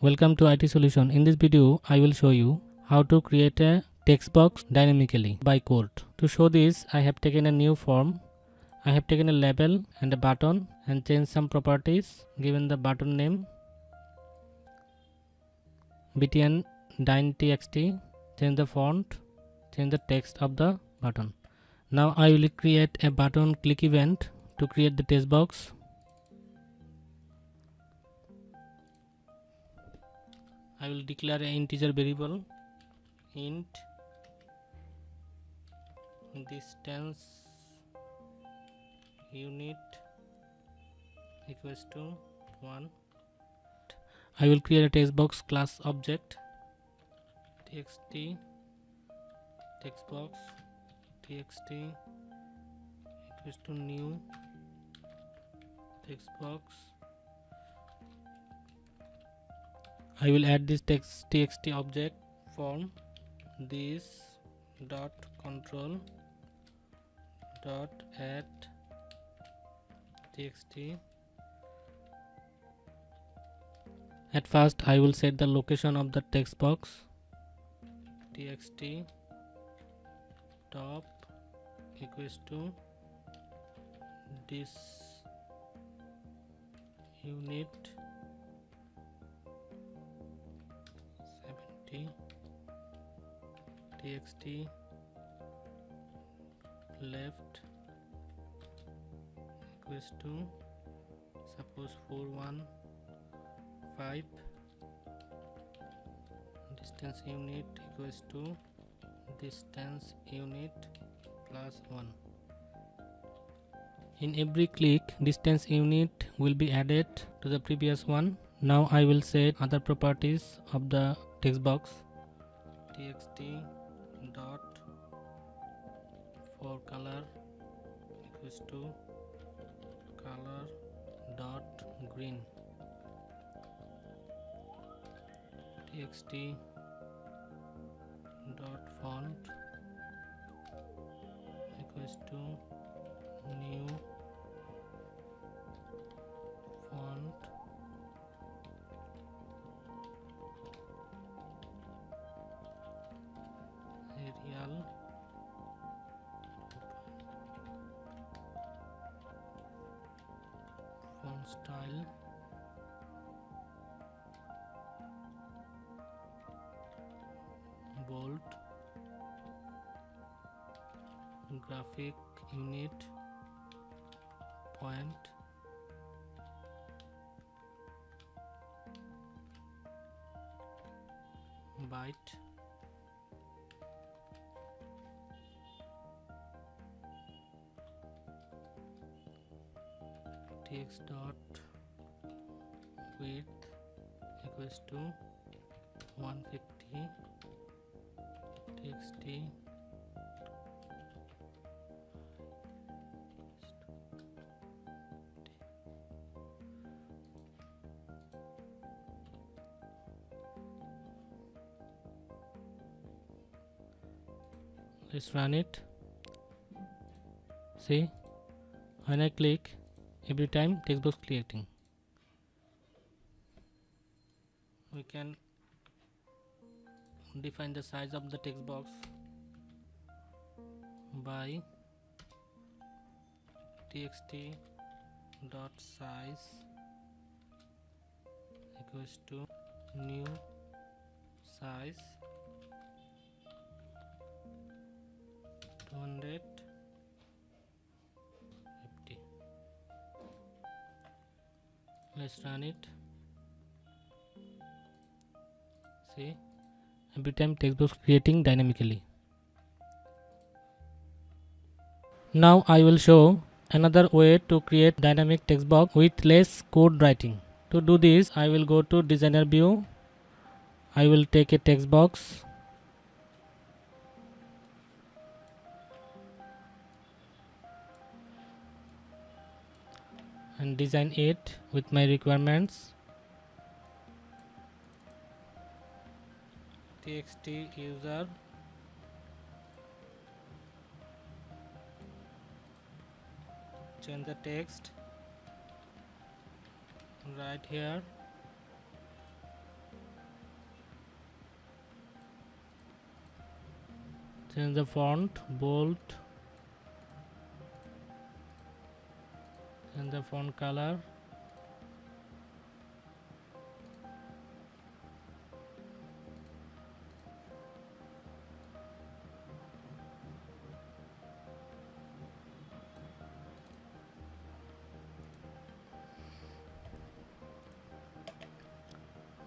Welcome to IT Solution. In this video, I will show you how to create a text box dynamically by code. To show this, I have taken a new form. I have taken a label and a button and changed some properties. Given the button name btn dyn.txt, change the font, change the text of the button. Now I will create a button click event to create the text box. I will declare an integer variable int distance unit equals to 1. I will create a text box class object txt text box txt equals to new text box. I will add this txt object form this dot control dot add txt. At first I will set the location of the text box txt top equals to this unit 70 txt left equals to suppose 415 distance unit equals to distance unit plus 1. In every click, distance unit will be added to the previous one. Now I will set other properties of the text box txt dot for color equals to color dot green txt dot font equals to new font Arial font style bold graphic unit point byte text dot width equals to 150 txt let's run it. See, when I click, every time text box creating. We can define the size of the text box by txt dot size equals to new size 250. Let's run it. See, every time text box creating dynamically. Now I will show another way to create dynamic text box with less code writing. To do this, I will go to designer view. I will take a text box. And design it with my requirements. txt user change the text right here Change the font, bold, change the font color.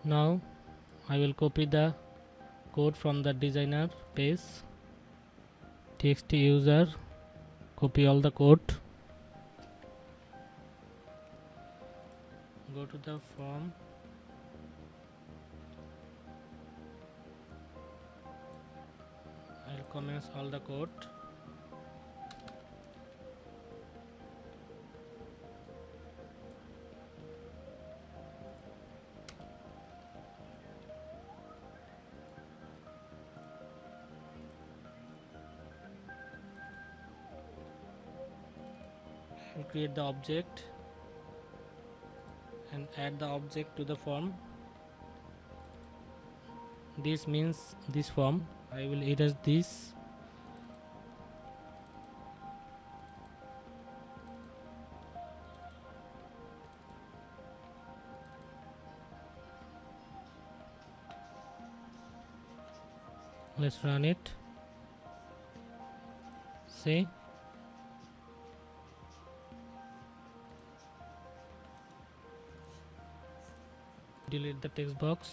Now I will copy the code from the designer page. TXT user, copy all the code. Go to the form. I'll comment all the code. And create the object and add the object to the form. This means this form. I will erase this. Let's run it. See, delete the text box.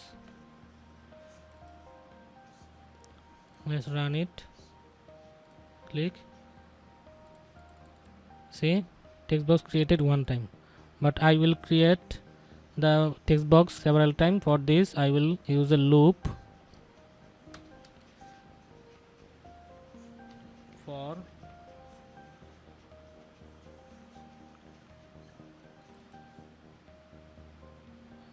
Let's run it. Click. See, text box created one time, but I will create the text box several times. For this I will use a loop. For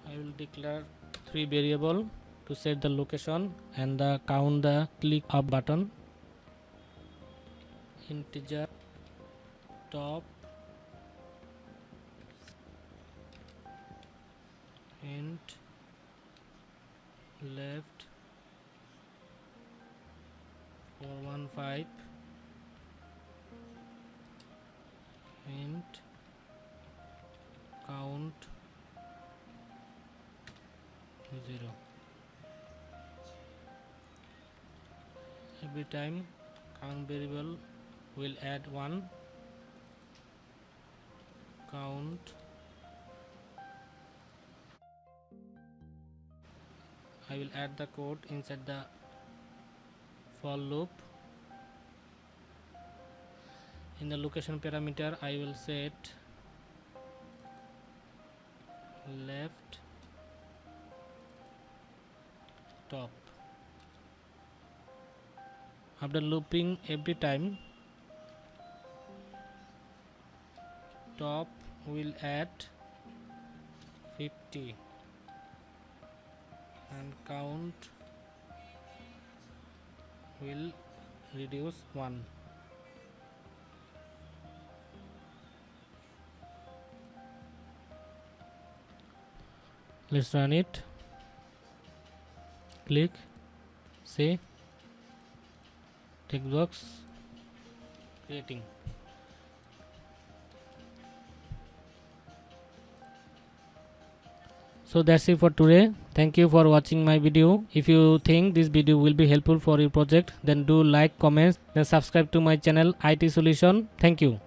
I will declare 3 variable to set the location and count the click up button. Integer top, int left 415, int count 0. Every time count variable will add 1. Count. I will add the code inside the for loop. In the location parameter I will set left top. After looping every time, top will add 50 and count will reduce 1. Let's run it. Click, say, text box creating. So that's it for today. Thank you for watching my video. If you think this video will be helpful for your project, then do like, comment, then subscribe to my channel IT Solution. Thank you.